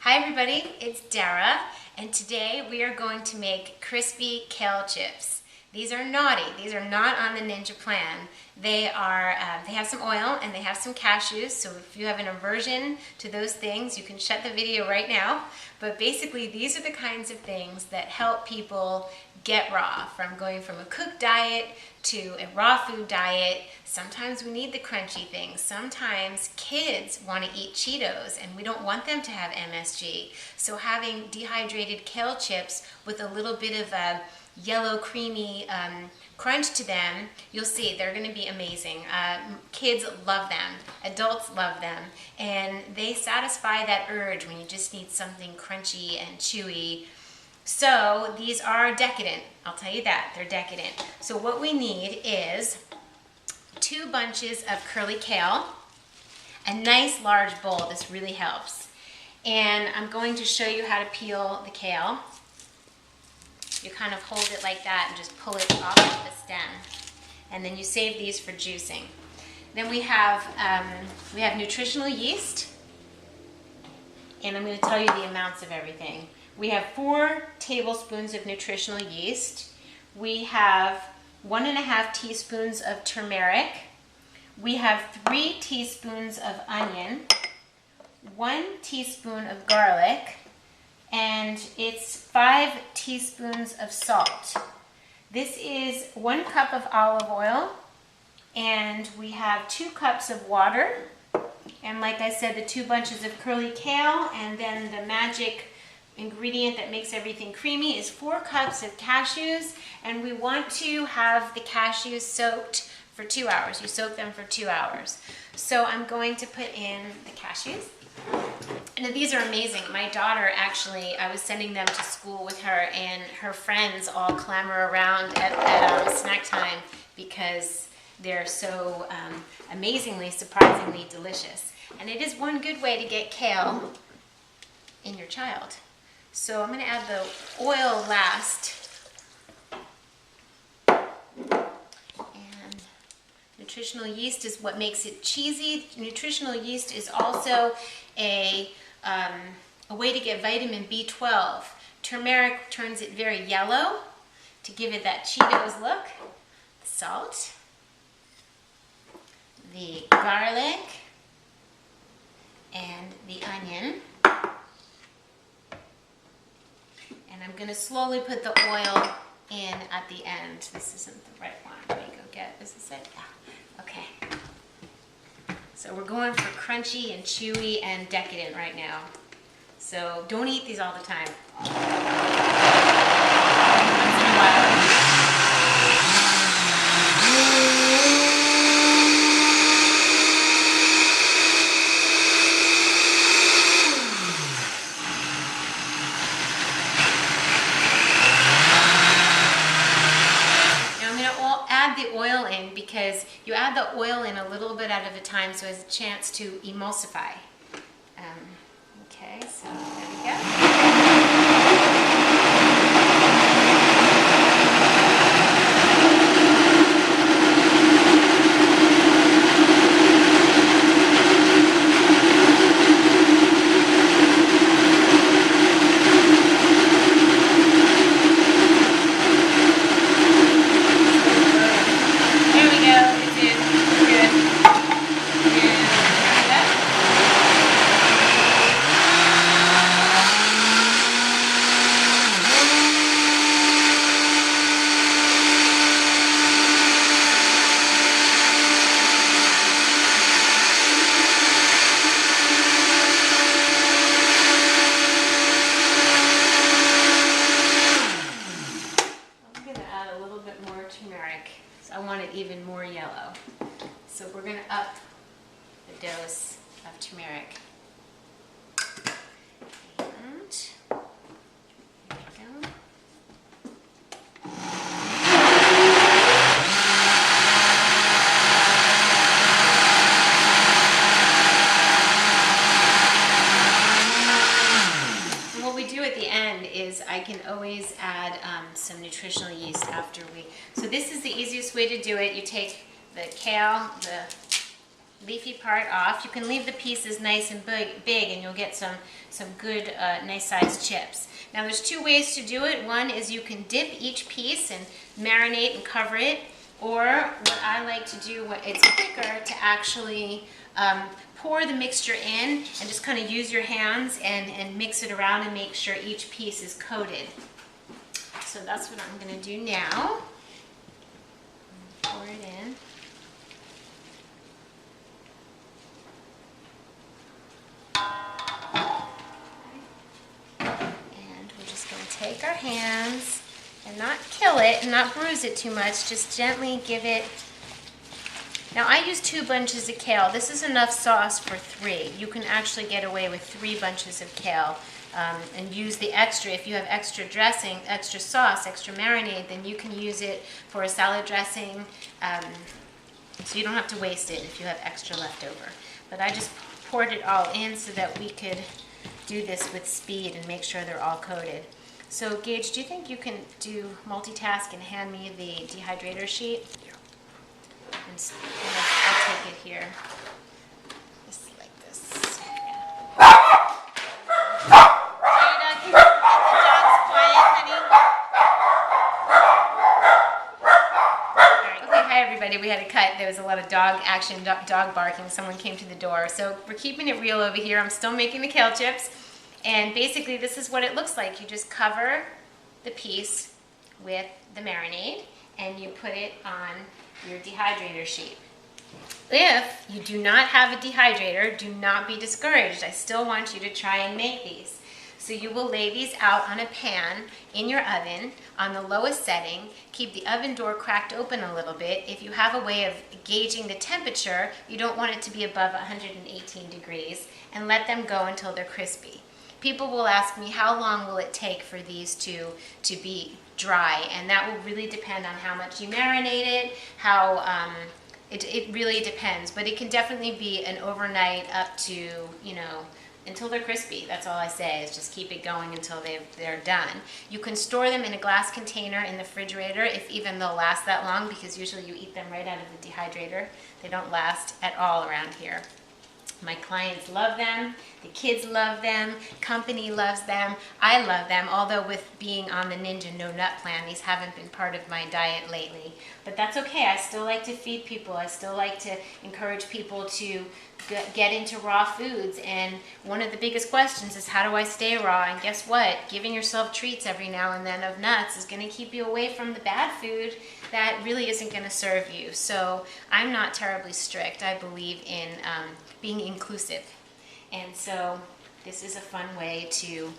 Hi everybody, it's Dara, and today we are going to make crispy kale chips. These are naughty. These are not on the Ninja Plan. They have some oil and they have some cashews, so if you have an aversion to those things, you can shut the video right now. But basically, these are the kinds of things that help people get raw, from going from a cooked diet to a raw food diet. Sometimes we need the crunchy things. Sometimes kids want to eat Cheetos and we don't want them to have MSG. So having dehydrated kale chips with a little bit of a yellow creamy crunch to them, you'll see they're going to be amazing. Kids love them, adults love them, and they satisfy that urge when you just need something crunchy and chewy. So these are decadent, I'll tell you that, they're decadent. So what we need is 2 bunches of curly kale, a nice large bowl. This really helps. And I'm going to show you how to peel the kale. You kind of hold it like that and just pull it off of the stem. And then you save these for juicing. Then we have nutritional yeast. And I'm going to tell you the amounts of everything. We have 4 tablespoons of nutritional yeast. We have 1.5 teaspoons of turmeric. We have 3 teaspoons of onion, 1 teaspoon of garlic, and it's 5 teaspoons of salt. This is 1 cup of olive oil, and we have 2 cups of water, and like I said, the 2 bunches of curly kale, and then the magic ingredient that makes everything creamy is 4 cups of cashews, and we want to have the cashews soaked for 2 hours. You soak them for 2 hours. So I'm going to put in the cashews. And these are amazing. My daughter actually, I was sending them to school with her, and her friends all clamor around at snack time because they're so amazingly, surprisingly delicious. And it is one good way to get kale in your child. So I'm going to add the oil last. And nutritional yeast is what makes it cheesy. Nutritional yeast is also a way to get vitamin B12. Turmeric turns it very yellow to give it that Cheetos look. The salt, the garlic, and the onion. And I'm going to slowly put the oil in at the end. This isn't the right one. Let me go get, is this it? Yeah. Okay. So we're going for crunchy and chewy and decadent right now. So don't eat these all the time. Once in a while. The oil in because you add the oil in a little bit at a time so it has a chance to emulsify. Okay, so there we go. I want it even more yellow. So we're going to up the dose of turmeric. And here we go. And what we do at the end is I can always add some nutritional yeast after we. So this is the easiest way to do it. You take the kale, leafy part off. You can leave the pieces nice and big and you'll get some good, nice sized chips. Now there's two ways to do it. One is you can dip each piece and marinate and cover it, or what I like to do when it's quicker to actually pour the mixture in and just kind of use your hands and mix it around and make sure each piece is coated. So that's what I'm going to do now. Pour it in. And we're just going to take our hands and not kill it and not bruise it too much, just gently give it. Now I use 2 bunches of kale. This is enough sauce for 3. You can actually get away with 3 bunches of kale and use the extra. If you have extra dressing, extra sauce, extra marinade, then you can use it for a salad dressing. So you don't have to waste it if you have extra left over. But I just poured it all in so that we could do this with speed and make sure they're all coated. So Gage, do you think you can do multitask and hand me the dehydrator sheet? Yeah. And I'll take it here. Just like this. Yeah. Jada, keep the dogs quiet, honey. All right. Okay, hi everybody. We had a cut. There was a lot of dog action, dog barking. Someone came to the door. So we're keeping it real over here. I'm still making the kale chips. And basically this is what it looks like. You just cover the piece with the marinade and you put it on your dehydrator sheet. If you do not have a dehydrator, do not be discouraged. I still want you to try and make these. So you will lay these out on a pan in your oven on the lowest setting. Keep the oven door cracked open a little bit. If you have a way of gauging the temperature, you don't want it to be above 118 degrees, and let them go until they're crispy. People will ask me, how long will it take for these to be dry? And that will really depend on how much you marinate it, how, it really depends. But it can definitely be an overnight up to, you know, until they're crispy. That's all I say, is just keep it going until they're done. You can store them in a glass container in the refrigerator if even they'll last that long, because usually you eat them right out of the dehydrator. They don't last at all around here. My clients love them, the kids love them, company loves them, I love them, although with being on the Ninja No Nut plan, these haven't been part of my diet lately. But that's okay, I still like to feed people, I still like to encourage people to get into raw foods, and one of the biggest questions is, how do I stay raw? And guess what? Giving yourself treats every now and then of nuts is going to keep you away from the bad food that really isn't going to serve you. So I'm not terribly strict. I believe in being inclusive. And so this is a fun way to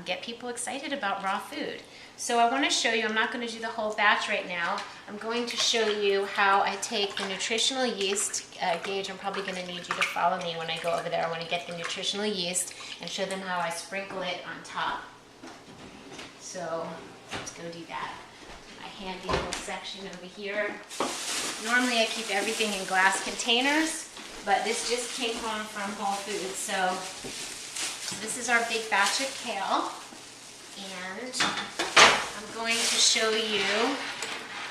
get people excited about raw food. So I want to show you, I'm not going to do the whole batch right now, I'm going to show you how I take the nutritional yeast. Gage, I'm probably going to need you to follow me when I go over there. I want to get the nutritional yeast and show them how I sprinkle it on top. So let's go do that. My handy little section over here. Normally I keep everything in glass containers, but this just came home from Whole Foods. So this is our big batch of kale, and I'm going to show you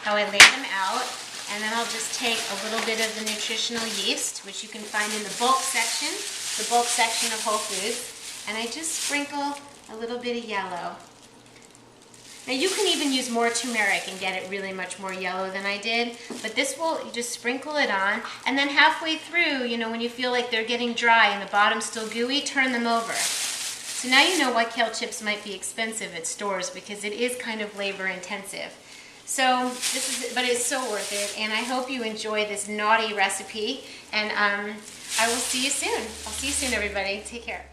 how I lay them out, and then I'll just take a little bit of the nutritional yeast, which you can find in the bulk section of Whole Foods, and I just sprinkle a little bit of yellow. Now you can even use more turmeric and get it really much more yellow than I did, but this will, you just sprinkle it on, and then halfway through, you know, when you feel like they're getting dry and the bottom's still gooey, turn them over. So now you know why kale chips might be expensive at stores, because it is kind of labor intensive. So this is, but it's so worth it, and I hope you enjoy this naughty recipe, and I will see you soon. I'll see you soon, everybody. Take care.